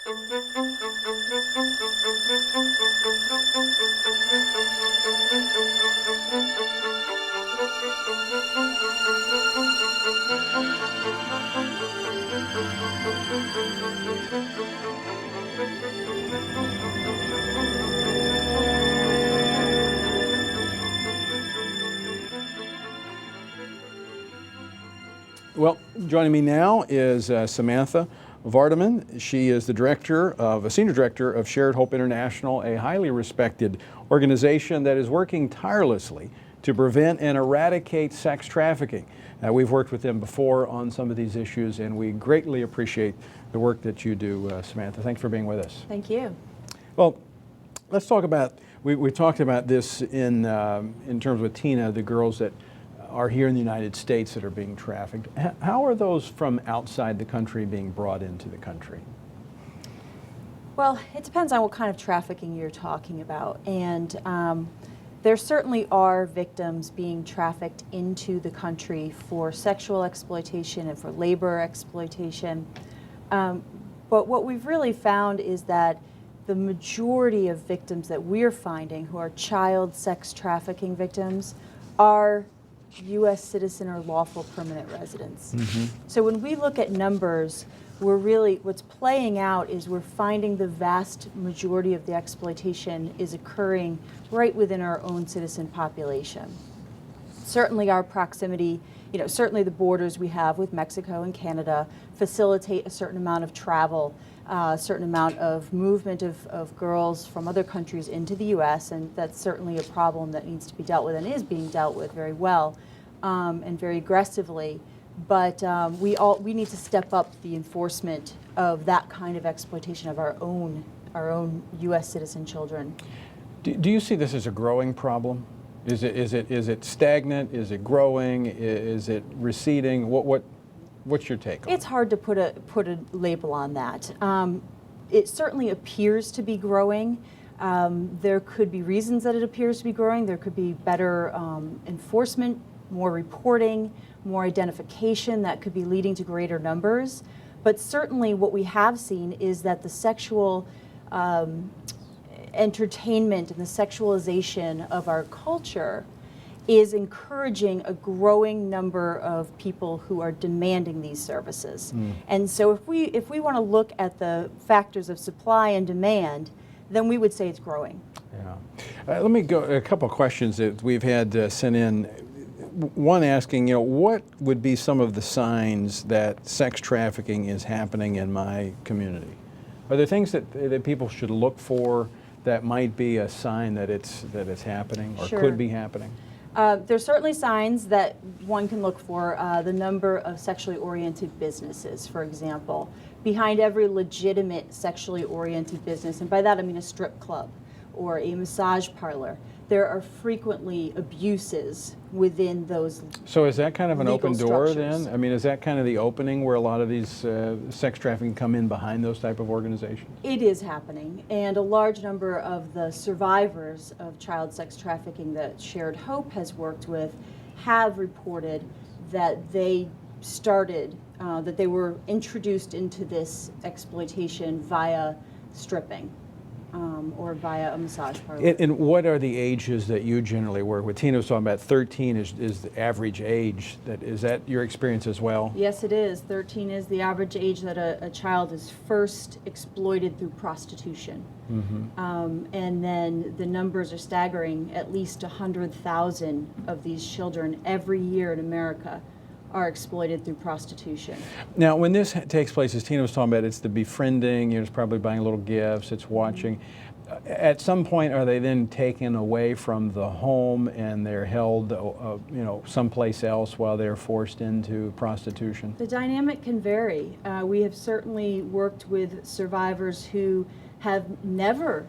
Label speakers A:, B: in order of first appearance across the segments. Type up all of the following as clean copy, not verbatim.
A: Well, joining me now is Samantha Vardeman. She is the senior director of Shared Hope International, a highly respected organization that is working tirelessly to prevent and eradicate sex trafficking. We've worked with them before on some of these issues, and we greatly appreciate the work that you do, Samantha. Thanks for being with us.
B: Thank you.
A: Well, let's talk about, we talked about this in terms with Tina, the girls that are here in the United States that are being trafficked. How are those from outside the country being brought into the country?
B: Well, it depends on what kind of trafficking you're talking about. And there certainly are victims being trafficked into the country for sexual exploitation and for labor exploitation. But what we've really found is that the majority of victims that we're finding who are child sex trafficking victims are U.S. citizen or lawful permanent residents. Mm-hmm. So when we look at numbers, what's playing out is we're finding the vast majority of the exploitation is occurring right within our own citizen population. Certainly our proximity, certainly the borders we have with Mexico and Canada facilitate a certain amount of travel, a certain amount of movement of girls from other countries into the U.S., and that's certainly a problem that needs to be dealt with and is being dealt with very well and very aggressively. But we need to step up the enforcement of that kind of exploitation of our own U.S. citizen children.
A: Do you see this as a growing problem? Is it stagnant? Is it growing? Is it receding? What's your take on it?
B: It's hard to put a label on that. It certainly appears to be growing. There could be reasons that it appears to be growing. There could be better enforcement, more reporting, more identification that could be leading to greater numbers. But certainly what we have seen is that the sexual entertainment and the sexualization of our culture is encouraging a growing number of people who are demanding these services. And so if we want to look at the factors of supply and demand, then we would say it's growing.
A: Yeah. Let me go a couple of questions that we've had sent in. One asking, what would be some of the signs that sex trafficking is happening in my community? Are there things that people should look for that might be a sign that it's happening or could be happening?
B: There's certainly signs that one can look for. The number of sexually oriented businesses, for example. Behind every legitimate sexually oriented business, and by that I mean a strip club or a massage parlor, there are frequently abuses within those.
A: So is that kind of an open door
B: structures.
A: then? I mean, is that kind of the opening where a lot of these sex trafficking come in behind those type of organizations?
B: It is happening, and a large number of the survivors of child sex trafficking that Shared Hope has worked with have reported that they started, that they were introduced into this exploitation via stripping. Or via a massage parlor.
A: And what are the ages that you generally work with? Tina was talking about 13 is the average age. Is that your experience as well?
B: Yes, it is. 13 is the average age that a child is first exploited through prostitution. Mm-hmm. And then the numbers are staggering. At least 100,000 of these children every year in America are exploited through prostitution. Now,
A: when this takes place, as Tina was talking about, it's the befriending, it's probably buying little gifts, it's watching. At some point, are they then taken away from the home and they're held, someplace else while they're forced into prostitution?
B: The dynamic can vary. We have certainly worked with survivors who have never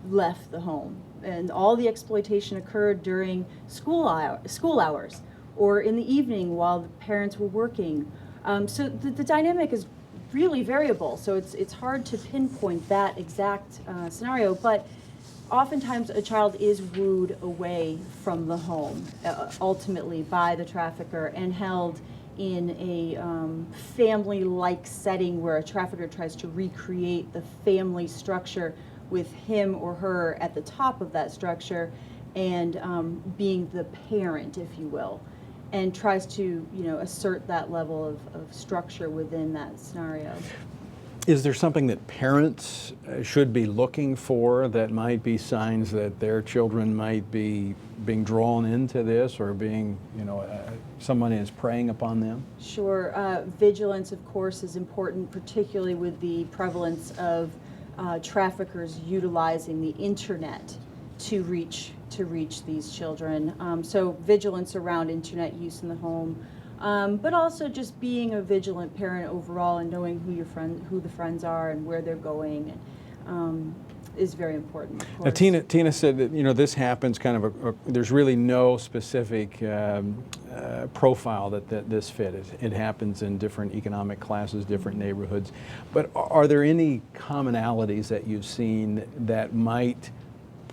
B: left the home, and all the exploitation occurred during school hours. Or in the evening while the parents were working. So the dynamic is really variable, so it's hard to pinpoint that exact scenario, but oftentimes a child is wooed away from the home, ultimately by the trafficker, and held in a family-like setting where a trafficker tries to recreate the family structure with him or her at the top of that structure and being the parent, if you will, and tries to, assert that level of structure within that scenario.
A: Is there something that parents should be looking for that might be signs that their children might be being drawn into this, or being, someone is preying upon them?
B: Sure. Vigilance, of course, is important, particularly with the prevalence of traffickers utilizing the internet to reach these children. So vigilance around internet use in the home. But also just being a vigilant parent overall and knowing who the friends are and where they're going is very important. Of
A: Now,
B: course.
A: Tina said that this happens kind of there's really no specific profile that this fit. It happens in different economic classes, different neighborhoods. But are there any commonalities that you've seen that might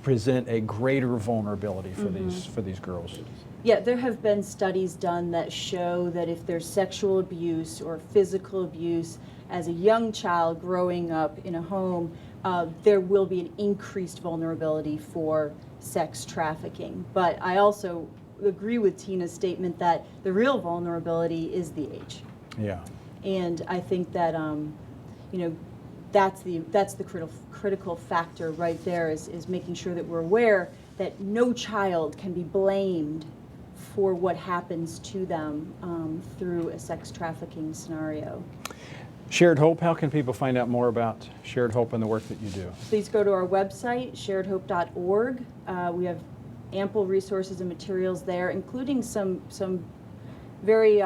A: present a greater vulnerability for these girls?
B: Yeah, there have been studies done that show that if there's sexual abuse or physical abuse as a young child growing up in a home, there will be an increased vulnerability for sex trafficking. But I also agree with Tina's statement that the real vulnerability is the age.
A: Yeah.
B: And I think that that's the critical factor right there is making sure that we're aware that no child can be blamed for what happens to them through a sex trafficking scenario.
A: Shared Hope, how can people find out more about Shared Hope and the work that you do?
B: Please go to our website, sharedhope.org. We have ample resources and materials there, including some very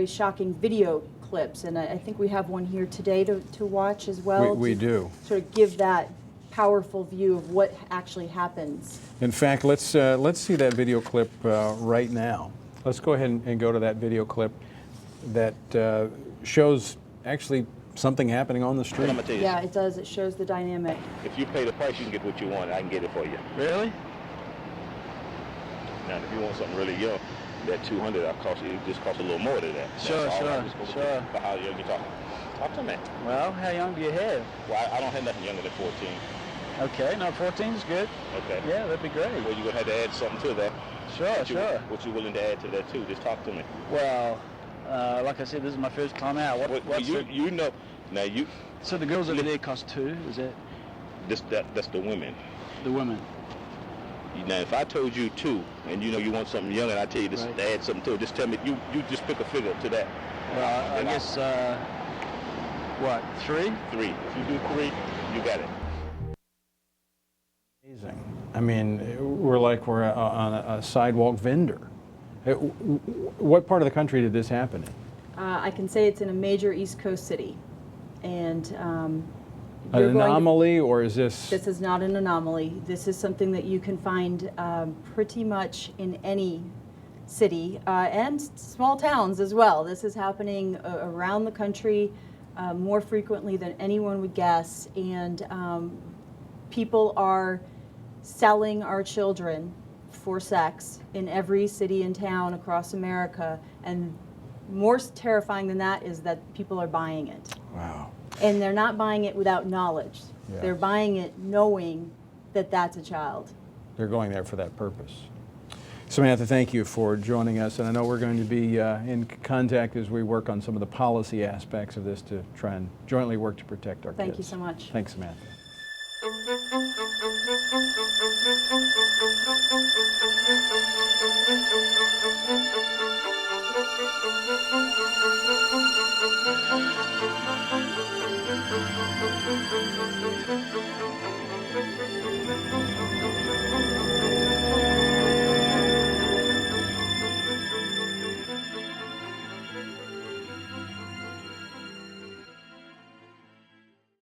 B: shocking video clips, and I think we have one here today to watch as well.
A: We do.
B: Sort of give that powerful view of what actually happens.
A: In fact, let's see that video clip right now. Let's go ahead and go to that video clip that shows actually something happening on the street.
C: I'm gonna tell you,
B: Yeah, it does. It shows the dynamic.
C: if you pay the price, you can get what you want. I can get it for you.
D: Really?
C: Now, if you want something really young, that 200, it just costs a little more than that.
D: Sure,
C: That's all.
D: sure,
C: I'm just gonna
D: sure.
C: But how young you talking? Talk to me.
D: Well, how young do you have?
C: Well, I don't have nothing younger than 14.
D: Okay, no, 14 is good.
C: Okay.
D: Yeah, that'd be great.
C: Well, you're gonna have to add something to that.
D: Sure, sure.
C: What you willing to add to that too? Just talk to me.
D: Well, like I said, this is my first time out. What's
C: you know? Now you.
D: So the girls over there cost 2, is that
C: That's the women.
D: the women?
C: Now, if I told you 2, and you want something young, and I tell you just
D: Right.
C: to add something to it, just tell me. You just pick a figure to that.
D: Well, I
C: And
D: guess, what, 3?
C: 3. If you do 3, you got it.
A: Amazing. I mean, we're on a sidewalk vendor. What part of the country did this happen in?
B: I can say it's in a major East Coast city, and
A: An
B: you're going to-
A: anomaly, or is this?
B: This is not an anomaly. This is something that you can find pretty much in any city and small towns as well. This is happening around the country more frequently than anyone would guess, and people are selling our children for sex in every city and town across America, and more terrifying than that is that people are buying it.
A: Wow.
B: And they're not buying it without knowledge.
A: Yeah.
B: They're buying it knowing that that's a child.
A: They're going there for that purpose. Samantha, thank you for joining us, and I know we're going to be in contact as we work on some of the policy aspects of this to try and jointly work to protect our kids.
B: Thank you so much.
A: Thanks, Samantha.